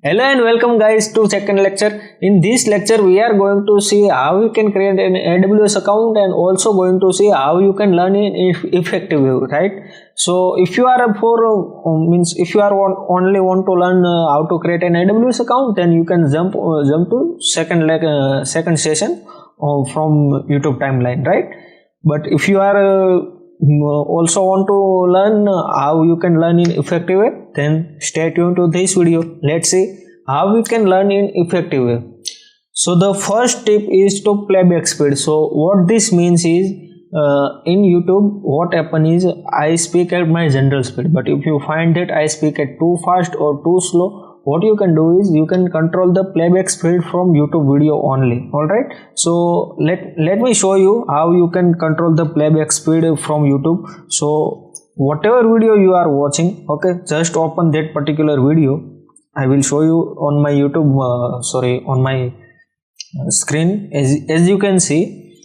Hello and welcome guys to second lecture. In this lecture we are going to see how you can create an AWS account and also going to see how you can learn in effective way, right? So if you are if you are only want to learn how to create an AWS account, then you can jump to second session from YouTube timeline, right? But if you are also want to learn how you can learn in effective way, then stay tuned to this video. Let's see how we can learn in effective way. So the first tip is to playback speed. So what this means is in YouTube what happens is I speak at my general speed, but if you find that I speak at too fast or too slow, what you can do is you can control the playback speed from YouTube video only. Alright, so let me show you how you can control the playback speed from YouTube. So whatever video you are watching, okay, just open that particular video. I will show you on my YouTube on my screen. As you can see,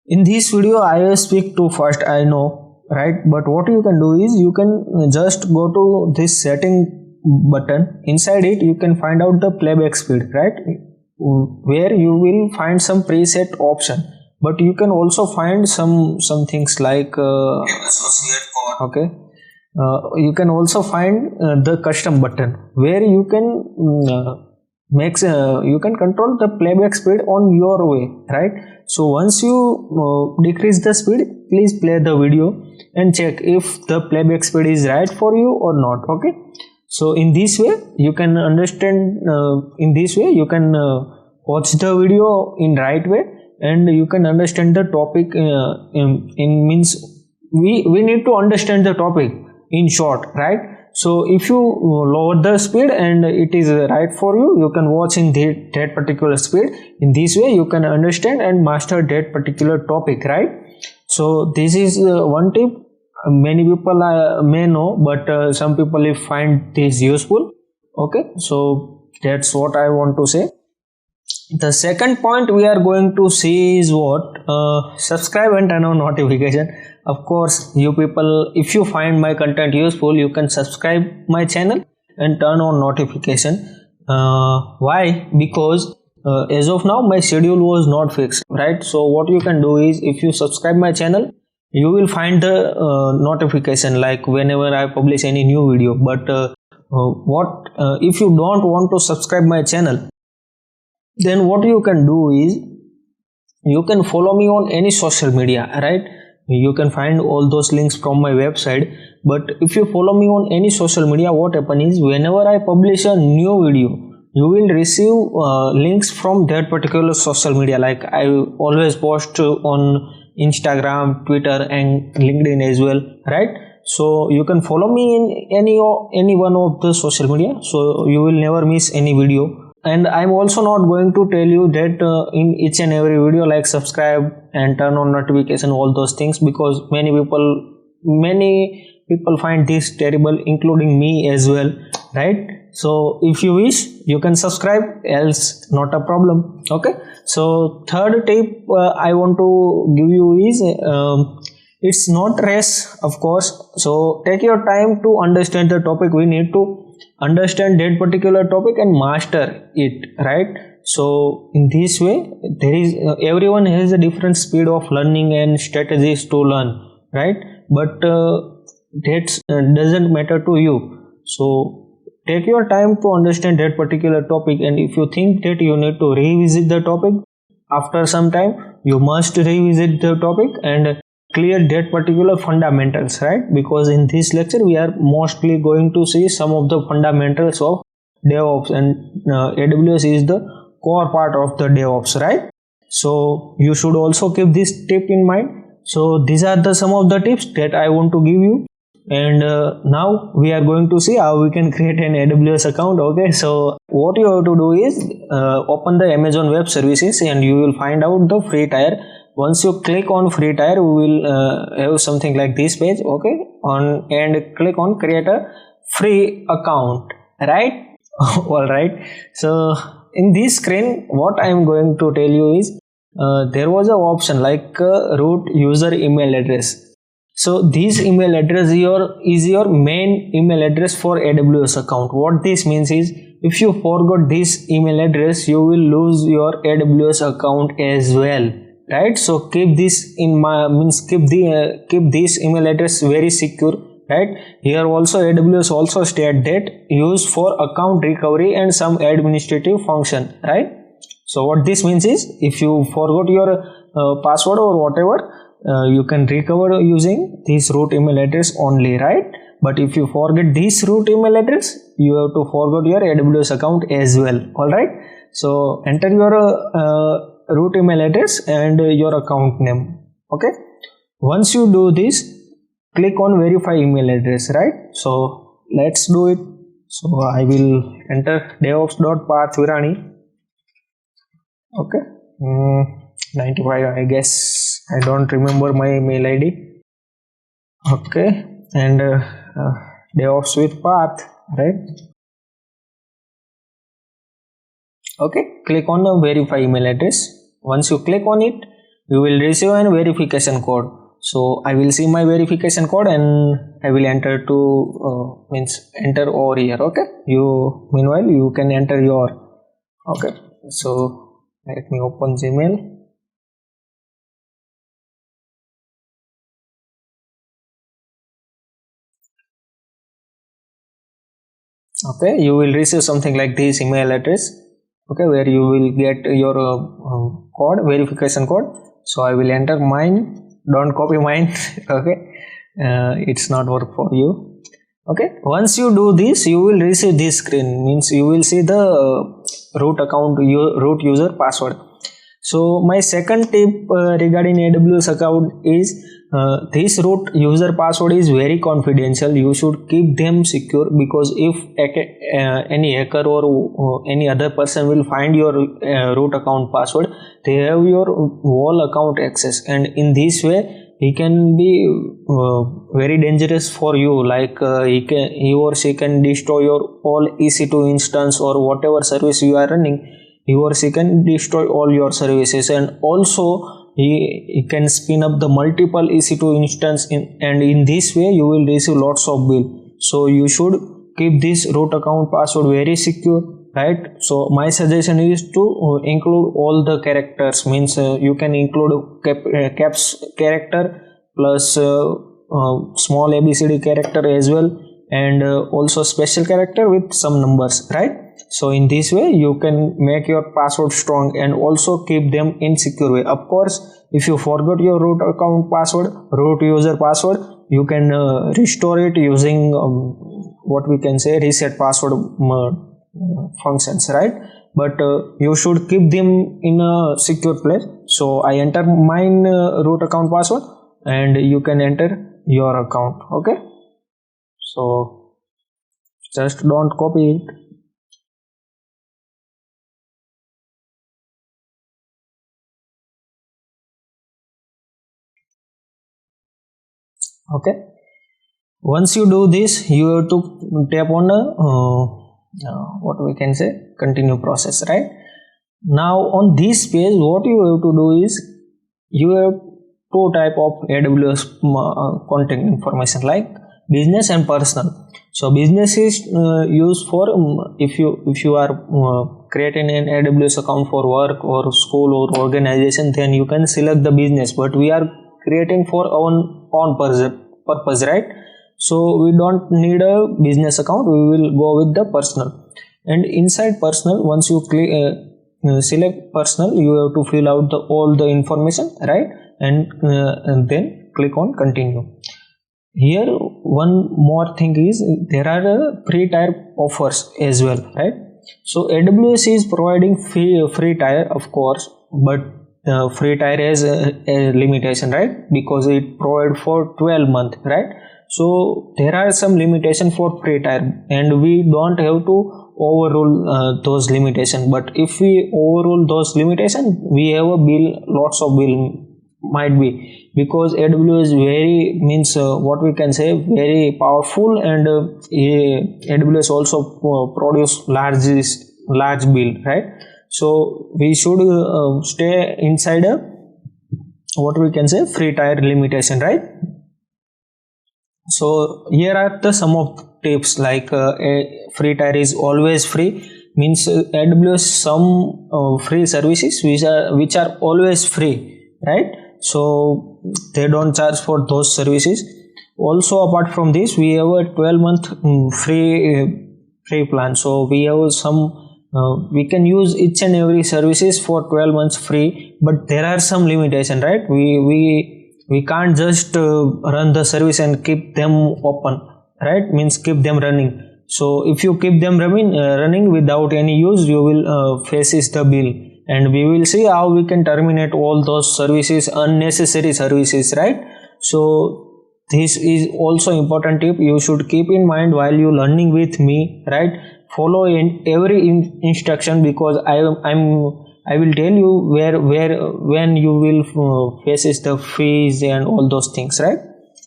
in this video I speak too fast, I know, right? But what you can do is you can just go to this setting button. Inside it you can find out the playback speed, right, where you will find some preset option, but you can also find some things like you can also find the custom button where you can you can control the playback speed on your way, right? So once you decrease the speed, please play the video and check if the playback speed is right for you or not. Okay, so in this way you can understand, in this way you can watch the video in right way and you can understand the topic in means we need to understand the topic in short, right? So if you lower the speed and it is right for you, you can watch in that particular speed. In this way you can understand and master that particular topic, right? So this is one tip. Many people may know, but some people will find this useful. Okay, so that's what I want to say. The second point we are going to see is what subscribe and turn on notification. Of course, you people, if you find my content useful, you can subscribe my channel and turn on notification. Why? Because as of now my schedule was not fixed, right? So what you can do is if you subscribe my channel, you will find the notification like whenever I publish any new video. But if you don't want to subscribe my channel, then what you can do is you can follow me on any social media, right? You can find all those links from my website. But if you follow me on any social media, what happens is whenever I publish a new video, you will receive links from that particular social media. Like I always post on Instagram, Twitter and LinkedIn as well, right? So you can follow me in any one of the social media, so you will never miss any video. And I'm also not going to tell you that in each and every video like subscribe and turn on notification, all those things, because many people find this terrible, including me as well, right? So if you wish, you can subscribe, else not a problem. Okay, so third tip I want to give you is it's not race, of course. So take your time to understand the topic. We need to understand that particular topic and master it, right? So in this way there is everyone has a different speed of learning and strategies to learn, right? But that doesn't matter to you. So take your time to understand that particular topic, and if you think that you need to revisit the topic after some time, you must revisit the topic and clear that particular fundamentals, right? Because in this lecture we are mostly going to see some of the fundamentals of DevOps, and AWS is the core part of the DevOps, right? So you should also keep this tip in mind. So these are some of the tips that I want to give you, and now we are going to see how we can create an AWS account. Okay, so what you have to do is open the Amazon Web Services and you will find out the free tier. Once you click on free tier, we will have something like this page. Okay, and click on create a free account, right? All right, so in this screen what I am going to tell you is there was an option like root user email address. So this email address is your main email address for AWS account. What this means is if you forgot this email address, you will lose your AWS account as well, right? So keep this in keep this email address very secure, right? Here also AWS also state that used for account recovery and some administrative function, right? So what this means is, if you forgot your password or whatever, you can recover using this root email address only, right? But if you forget this root email address, you have to forget your AWS account as well. Alright, so enter your root email address and your account name. Okay, once you do this, click on verify email address, right? So let's do it. So I will enter devops.Parth Virani. Okay, 95, I guess. I don't remember my email ID. Okay, and DevOps with Parth, right? Okay, click on the verify email address. Once you click on it, you will receive a verification code. So I will see my verification code and I will enter to enter over here. Okay, meanwhile you can enter your. Okay, so let me open Gmail. Okay, you will receive something like this email address, okay, where you will get your code, verification code. So I will enter mine. Don't copy mine. Okay, it's not work for you. Okay, once you do this, you will receive this screen, means you will see the root account, root user password. So my second tip regarding AWS account is this root user password is very confidential. You should keep them secure, because if any hacker or any other person will find your root account password, they have your whole account access, and in this way he can be very dangerous for you. Like he or she can destroy your all EC2 instance or whatever service you are running. He or she can destroy all your services, and also he can spin up the multiple EC2 instance and in this way you will receive lots of bill. So you should keep this root account password very secure, right? So my suggestion is to include all the characters, means you can include caps character plus small ABCD character as well, and also special character with some numbers, right? So in this way you can make your password strong and also keep them in secure way. Of course, if you forgot your root account password, root user password, you can restore it using what we can say reset password functions, right? But you should keep them in a secure place. So I enter mine root account password and you can enter your account. Okay, so just don't copy it. Okay, once you do this, you have to tap on what we can say continue process, right? Now on this page, what you have to do is you have two type of AWS content information, like business and personal. So business is used for if you are creating an AWS account for work or school or organization, then you can select the business, but we are creating for own purpose, right? So we don't need a business account, we will go with the personal. And inside personal, once you select personal, you have to fill out all the information, right? And then click on continue. Here one more thing is there are free tier offers as well, right? So AWS is providing free tier, of course, but free tier has a limitation, right? Because it provides for 12 months, right? So there are some limitation for free tier and we don't have to overrule those limitations. But if we overrule those limitations, we have a bill, lots of bill might be, because AWS very what we can say very powerful, and AWS also produce large bill, right? So we should stay inside a what we can say free tier limitation, right? So here are the some of tips like a free tier is always free, means AWS some free services which are always free, right? So they don't charge for those services. Also apart from this, we have a 12-month free plan. So we have some we can use each and every services for 12 months free, but there are some limitation, right? We can't just run the service and keep them open, right? Means keep them running. So if you keep them running without any use, you will faces the bill, and we will see how we can terminate all those services, unnecessary services, right? So this is also important tip you should keep in mind while you learning with me, right? Follow in every instruction, because I will tell you when you will faces the fees and all those things, right?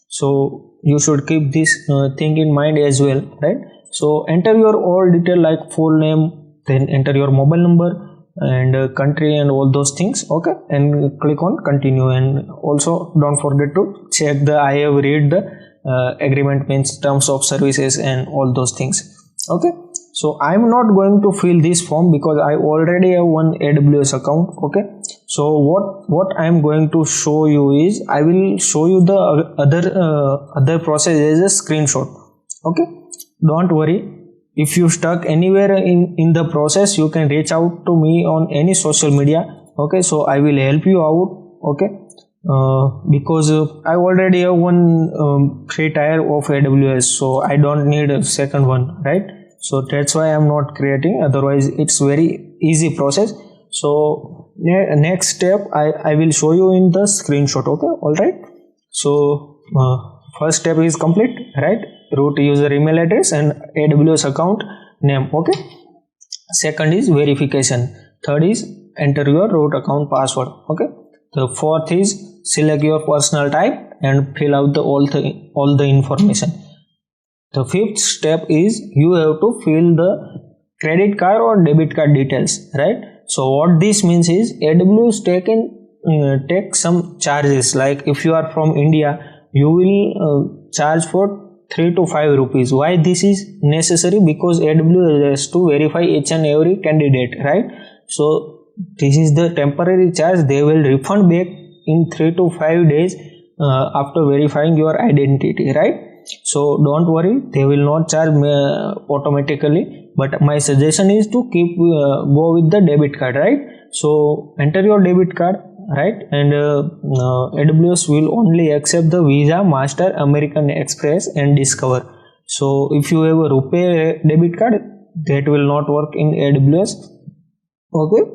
So you should keep this thing in mind as well, right? So enter your all detail like full name, then enter your mobile number and country and all those things, okay, and click on continue. And also don't forget to check the I have read the agreement, means terms of services and all those things, okay. So I'm not going to fill this form because I already have one AWS account, okay. So what I'm going to show you is I will show you the other process as a screenshot, okay. Don't worry, if you stuck anywhere in the process, you can reach out to me on any social media, okay. So I will help you out, okay, because I already have one free tier of AWS, so I don't need a second one, right? So that's why I'm not creating, otherwise it's very easy process. So next step I will show you in the screenshot, okay. All right, so first step is complete, right? Root user email address and AWS account name, okay. Second is verification. Third is enter your root account password, okay. The fourth is select your personal type and fill out all the information. The fifth step is you have to fill the credit card or debit card details, right? So what this means is AWS take some charges, like if you are from India, you will charge for 3 to 5 rupees. Why this is necessary? Because AWS has to verify each and every candidate, right? So this is the temporary charge. They will refund back in 3 to 5 days after verifying your identity, right? So don't worry, they will not charge automatically, but my suggestion is to keep go with the debit card, right? So enter your debit card, right? And AWS will only accept the Visa, Master, American Express and Discover. So if you have a Rupee debit card, that will not work in AWS, okay.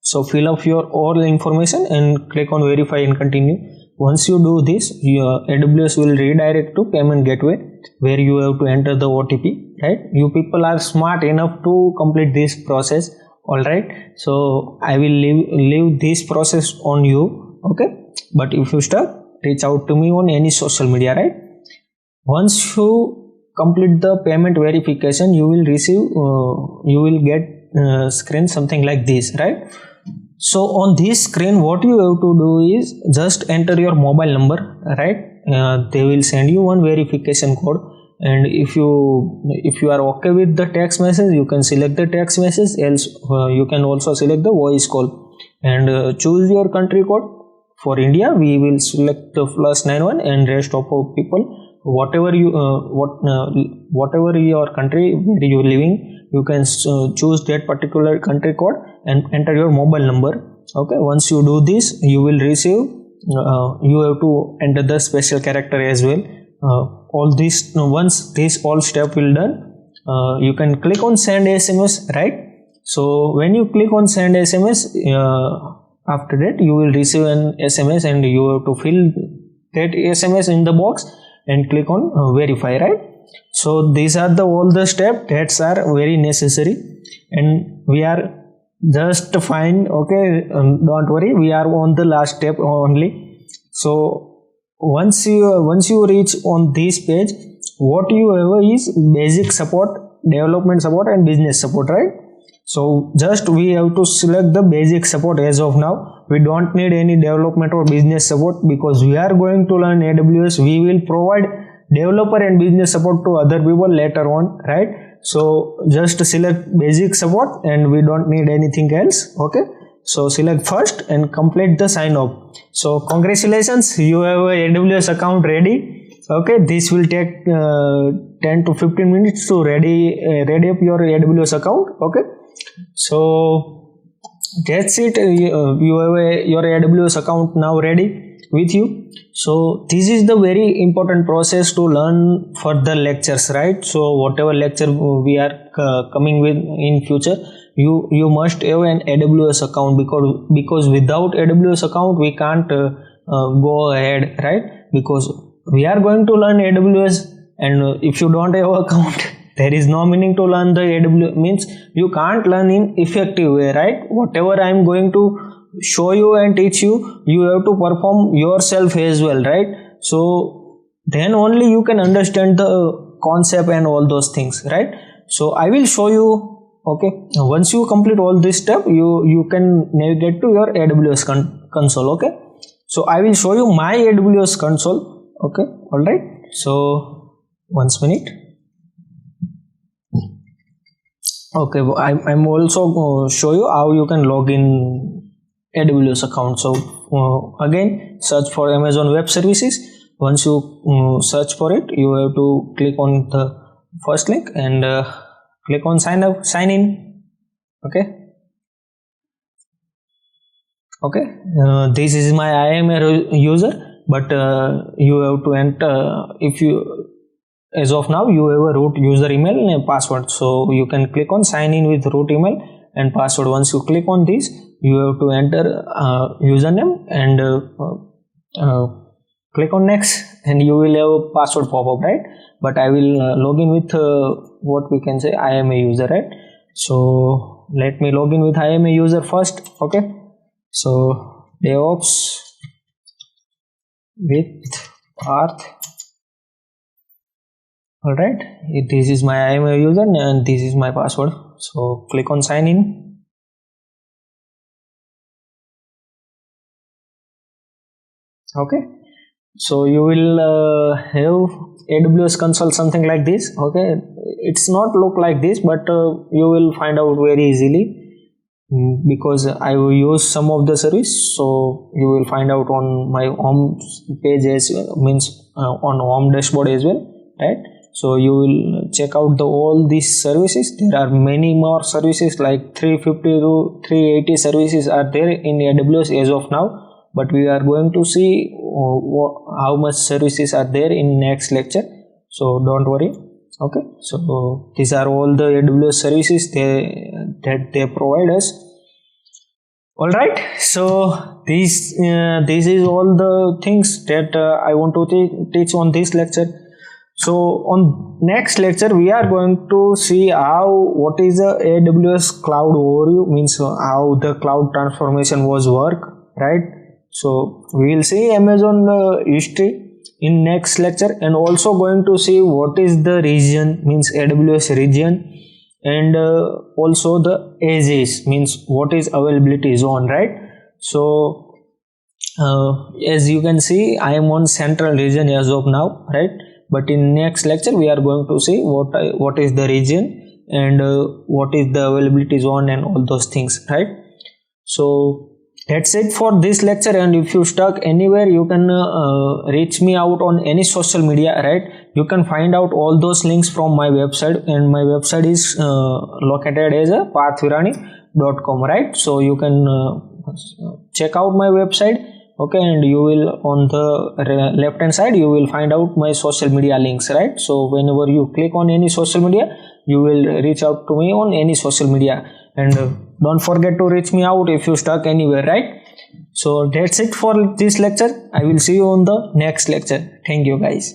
So fill up your all information and click on verify and continue. Once you do this, your AWS will redirect to payment gateway where you have to enter the OTP, right? You people are smart enough to complete this process, all right. So I will leave this process on you, okay. But if you stuck, reach out to me on any social media, right? Once you complete the payment verification, you will receive you will get screen something like this, right? So on this screen, what you have to do is just enter your mobile number, right? They will send you one verification code, and if you are okay with the text message, you can select the text message. Else you can also select the voice call and choose your country code. For India, we will select the +91, and rest of our people, whatever you whatever your country where you are living, you can choose that particular country code and enter your mobile number, okay. Once you do this, you will receive you have to enter the special character as well. All this, once this all step will done, you can click on send SMS, right? So when you click on send SMS, after that you will receive an SMS, and you have to fill that SMS in the box and click on verify, right? So these are all the steps that are very necessary, and we are just fine, okay. Don't worry, we are on the last step only. So once you reach on this page, what you have is basic support, development support and business support, right? So just we have to select the basic support as of now. We don't need any development or business support because we are going to learn AWS. We will provide developer and business support to other people later on, right? So just select basic support and we don't need anything else. Okay, so select first and complete the sign up. So congratulations, you have a AWS account ready. Okay, this will take 10 to 15 minutes to ready up your AWS account. Okay, so that's it. You have your AWS account now ready with you. So this is the very important process to learn for the lectures, right? So whatever lecture we are coming with in future, you must have an AWS account, because without AWS account we can't go ahead, right? Because we are going to learn AWS, and if you don't have account, there is no meaning to learn the AWS. Means you can't learn in effective way, right? Whatever I am going to show you and teach you, you have to perform yourself as well, right? So then only you can understand the concept and all those things, right? So I will show you. Okay, once you complete all this step, you can navigate to your AWS console. Okay, so I will show you my AWS console. Okay, all right. So 1 minute. Okay, I'm also show you how you can log in AWS account. So again, search for Amazon Web Services. Once you search for it, you have to click on the first link and click on sign in. Okay, this is my IAM user, but you have to enter, if you, as of now you have a root user email and a password, so you can click on sign in with root email and password. Once you click on this, you have to enter username and click on next, and you will have a password pop up, right? But I will log in with what we can say I am a user, right? So let me log in with I am a user first. Okay, so DevOps with Parth. All right, this is my I am a user and this is my password. So click on sign in. Okay, so you will have AWS console something like this. Okay, it's not look like this, but you will find out very easily because I will use some of the service. So you will find out on my home page as well, means on home dashboard as well, right? So you will check out all these services. There are many more services, like 350 to 380 services are there in AWS as of now, but we are going to see how much services are there in next lecture, so don't worry. Okay, so these are all the AWS services that they provide us. All right, so this is all the things that I want to teach on this lecture. So on next lecture we are going to see what is the AWS cloud overview, means how the cloud transformation was work, right? So we will see Amazon history in next lecture, and also going to see what is the region, means AWS region, and also the edges, means what is availability zone, right? So as you can see, I am on central region as of now, right? But in next lecture we are going to see what is the region and what is the availability zone and all those things, right? So that's it for this lecture, and if you stuck anywhere, you can reach me out on any social media, right? You can find out all those links from my website, and my website is located as a parthvirani.com, right? So you can check out my website. Okay, and you will, on the left hand side, you will find out my social media links, right? So whenever you click on any social media, you will reach out to me on any social media, and don't forget to reach me out if you stuck anywhere, right? So that's it for this lecture. I will see you on the next lecture. Thank you guys.